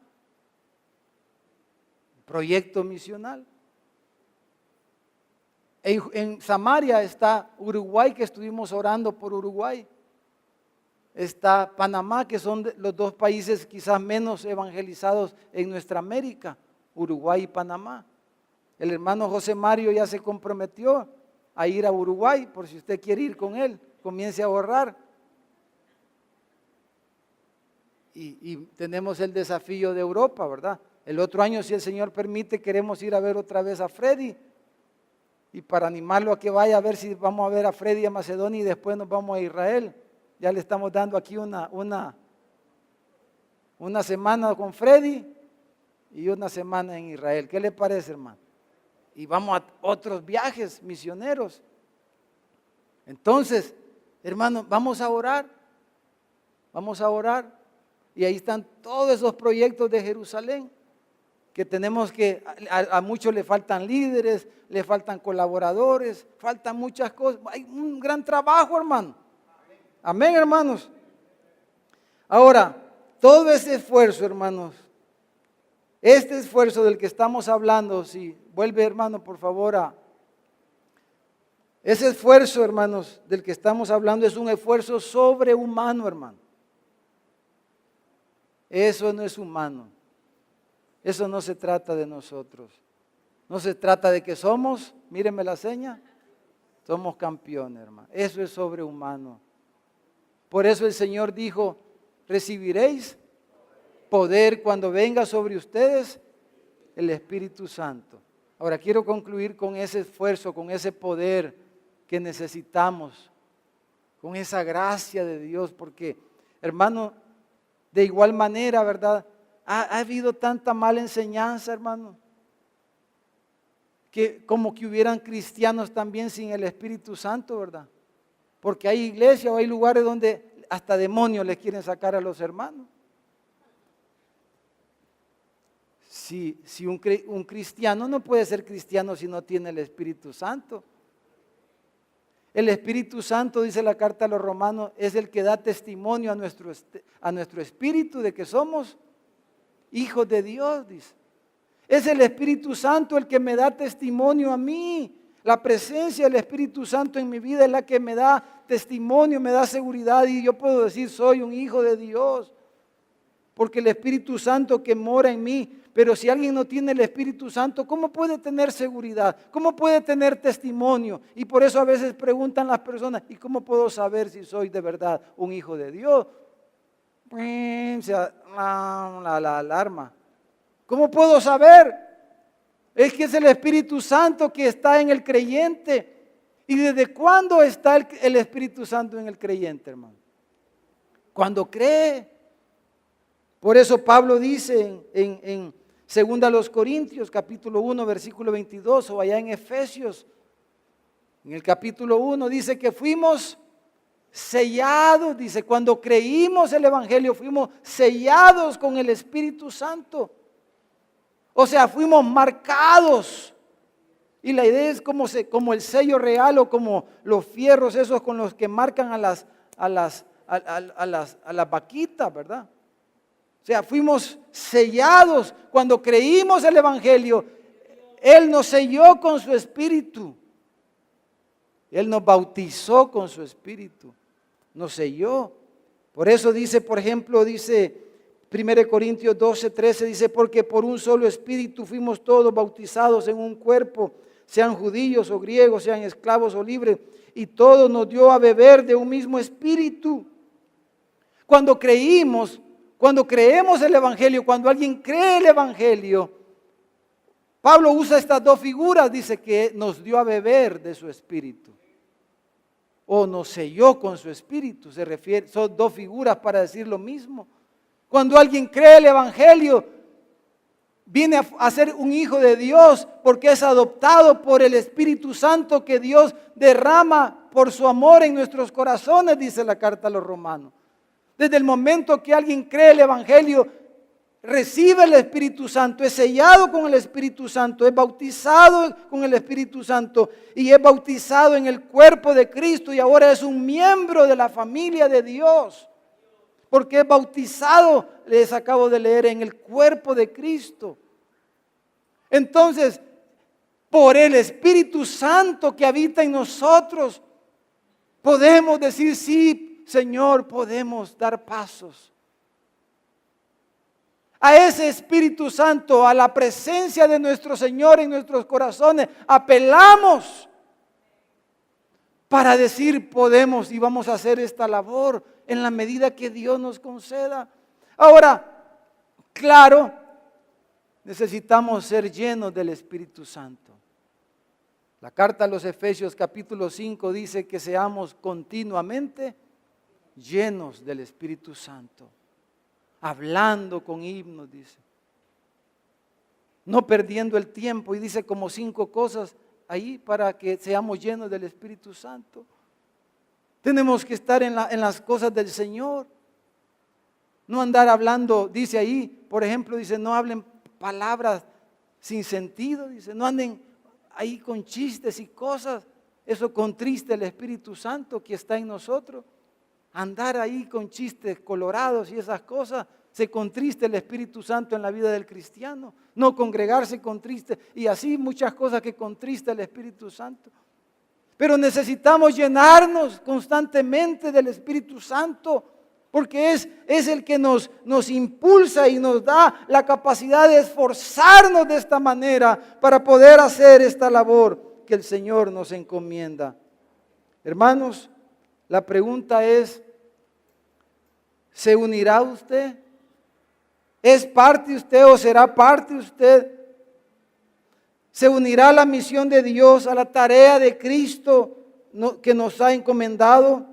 proyecto misional. En Samaria está Uruguay, que estuvimos orando por Uruguay. Está Panamá, que son los 2 países quizás menos evangelizados en nuestra América, Uruguay y Panamá. El hermano José Mario ya se comprometió a ir a Uruguay, por si usted quiere ir con él, comience a ahorrar. Y tenemos el desafío de Europa, ¿verdad? El otro año, si el Señor permite, queremos ir a ver otra vez a Freddy. Y para animarlo a que vaya a ver si vamos a ver a Freddy a Macedonia y después nos vamos a Israel. Ya le estamos dando aquí una semana con Freddy y una semana en Israel. ¿Qué le parece, hermano? Y vamos a otros viajes misioneros. Entonces, hermano, vamos a orar. Vamos a orar. Y ahí están todos esos proyectos de Jerusalén, que tenemos que, a muchos le faltan líderes, le faltan colaboradores, faltan muchas cosas. Hay un gran trabajo, hermano. Amén, hermanos. Ahora, todo ese esfuerzo, hermanos, este esfuerzo del que estamos hablando, si vuelve, hermano, por favor, ese esfuerzo, hermanos, del que estamos hablando es un esfuerzo sobrehumano, hermano. Eso no es humano. Eso no se trata de nosotros. No se trata de que somos, mírenme la seña, somos campeones, hermano. Eso es sobrehumano. Por eso el Señor dijo, recibiréis poder cuando venga sobre ustedes el Espíritu Santo. Ahora quiero concluir con ese esfuerzo, con ese poder que necesitamos, con esa gracia de Dios, porque, hermano, de igual manera, ¿verdad? Ha habido tanta mala enseñanza, hermano, que como que hubieran cristianos también sin el Espíritu Santo, ¿verdad? Porque hay iglesias o hay lugares donde hasta demonios les quieren sacar a los hermanos. Si un cristiano no puede ser cristiano si no tiene el Espíritu Santo. El Espíritu Santo, dice la carta a los Romanos, es el que da testimonio a nuestro espíritu de que somos hijos de Dios, dice. Es el Espíritu Santo el que me da testimonio a mí. La presencia del Espíritu Santo en mi vida es la que me da testimonio, me da seguridad y yo puedo decir soy un hijo de Dios. Porque el Espíritu Santo que mora en mí. Pero si alguien no tiene el Espíritu Santo, ¿cómo puede tener seguridad? ¿Cómo puede tener testimonio? Y por eso a veces preguntan las personas, ¿y cómo puedo saber si soy de verdad un hijo de Dios? La alarma. ¿Cómo puedo saber? Es que es el Espíritu Santo que está en el creyente. ¿Y desde cuándo está el Espíritu Santo en el creyente, hermano? Cuando cree. Por eso Pablo dice en 2 Corintios capítulo 1 versículo 22 o allá en Efesios, En el capítulo 1 dice que fuimos sellados, dice, cuando creímos el Evangelio fuimos sellados con el Espíritu Santo. O sea, fuimos marcados. Y la idea es como el sello real o como los fierros esos con los que marcan a las vaquitas, ¿verdad? O sea, fuimos sellados cuando creímos el Evangelio. Él nos selló con su Espíritu. Él nos bautizó con su Espíritu. Nos selló. Por eso dice, por ejemplo, dice 1 Corintios 12:13, dice, porque por un solo Espíritu fuimos todos bautizados en un cuerpo, sean judíos o griegos, sean esclavos o libres, y todos nos dio a beber de un mismo Espíritu. Cuando creemos el Evangelio, cuando alguien cree el Evangelio, Pablo usa estas dos figuras, dice que nos dio a beber de su Espíritu. O nos selló con su Espíritu, son dos figuras para decir lo mismo. Cuando alguien cree el Evangelio, viene a ser un hijo de Dios porque es adoptado por el Espíritu Santo que Dios derrama por su amor en nuestros corazones, dice la carta a los Romanos. Desde el momento que alguien cree el Evangelio, recibe el Espíritu Santo, es sellado con el Espíritu Santo, es bautizado con el Espíritu Santo y es bautizado en el cuerpo de Cristo y ahora es un miembro de la familia de Dios. Porque es bautizado, les acabo de leer, en el cuerpo de Cristo. Entonces, por el Espíritu Santo que habita en nosotros, podemos decir, sí, Señor, podemos dar pasos. A ese Espíritu Santo, a la presencia de nuestro Señor en nuestros corazones, apelamos para decir podemos y vamos a hacer esta labor en la medida que Dios nos conceda. Ahora, claro, necesitamos ser llenos del Espíritu Santo. La carta a los Efesios capítulo 5 dice que seamos continuamente llenos del Espíritu Santo. Hablando con himnos, dice. No perdiendo el tiempo, y dice como 5 cosas ahí para que seamos llenos del Espíritu Santo. Tenemos que estar en las cosas del Señor. No andar hablando, dice ahí, por ejemplo, dice, no hablen palabras sin sentido, dice, no anden ahí con chistes y cosas. Eso contrista el Espíritu Santo que está en nosotros. Andar ahí con chistes colorados y esas cosas, se contrista el Espíritu Santo en la vida del cristiano. No congregarse contrista y así muchas cosas que contrista el Espíritu Santo. Pero necesitamos llenarnos constantemente del Espíritu Santo porque es el que nos impulsa y nos da la capacidad de esforzarnos de esta manera para poder hacer esta labor que el Señor nos encomienda. Hermanos, la pregunta es, ¿se unirá usted? ¿Es parte usted o será parte usted? ¿Se unirá a la misión de Dios, a la tarea de Cristo que nos ha encomendado?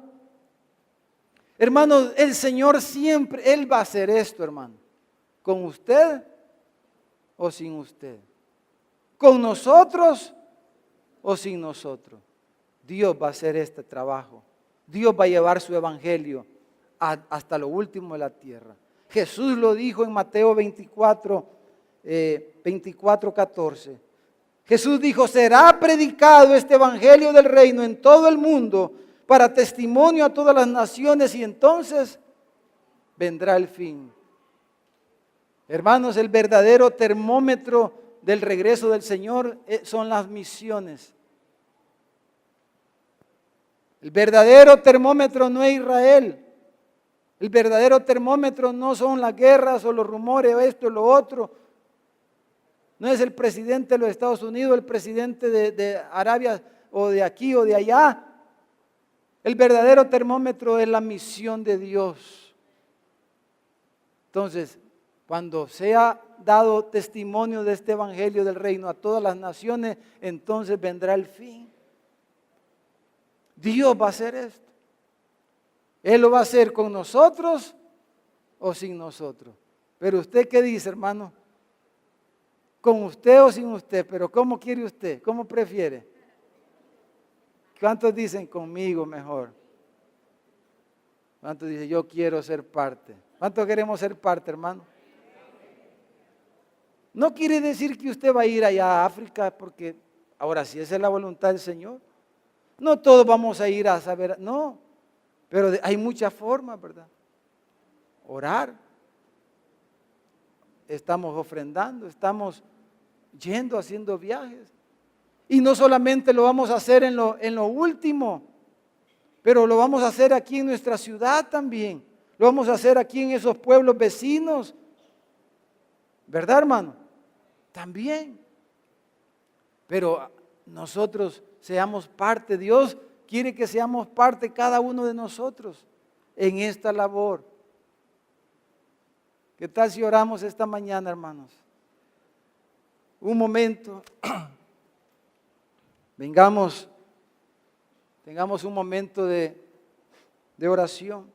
Hermanos, el Señor siempre, Él va a hacer esto, hermano. ¿Con usted o sin usted? ¿Con nosotros o sin nosotros? Dios va a hacer este trabajo. Dios va a llevar su evangelio hasta lo último de la tierra. Jesús lo dijo en Mateo 24:14. Jesús dijo, será predicado este evangelio del reino en todo el mundo para testimonio a todas las naciones y entonces vendrá el fin. Hermanos, el verdadero termómetro del regreso del Señor son las misiones. El verdadero termómetro no es Israel. El verdadero termómetro no son las guerras o los rumores o esto o lo otro. No es el presidente de los Estados Unidos, el presidente de Arabia o de aquí o de allá. El verdadero termómetro es la misión de Dios. Entonces, cuando sea dado testimonio de este evangelio del reino a todas las naciones, entonces vendrá el fin. Dios va a hacer esto. Él lo va a hacer con nosotros o sin nosotros. Pero usted, ¿qué dice, hermano? ¿Con usted o sin usted? Pero ¿cómo quiere usted? ¿Cómo prefiere? ¿Cuántos dicen conmigo mejor? ¿Cuántos dicen yo quiero ser parte? ¿Cuántos queremos ser parte, hermano? No quiere decir que usted va a ir allá a África, porque ahora sí, esa es la voluntad del Señor. No todos vamos a ir a saber, no, pero hay muchas formas, ¿verdad? Orar, estamos ofrendando, estamos yendo, haciendo viajes. Y no solamente lo vamos a hacer en lo último, pero lo vamos a hacer aquí en nuestra ciudad también. Lo vamos a hacer aquí en esos pueblos vecinos. ¿Verdad, hermano? También. Pero nosotros seamos parte. Dios quiere que seamos parte cada uno de nosotros en esta labor. ¿Qué tal si oramos esta mañana, hermanos? Un momento. Tengamos un momento de oración.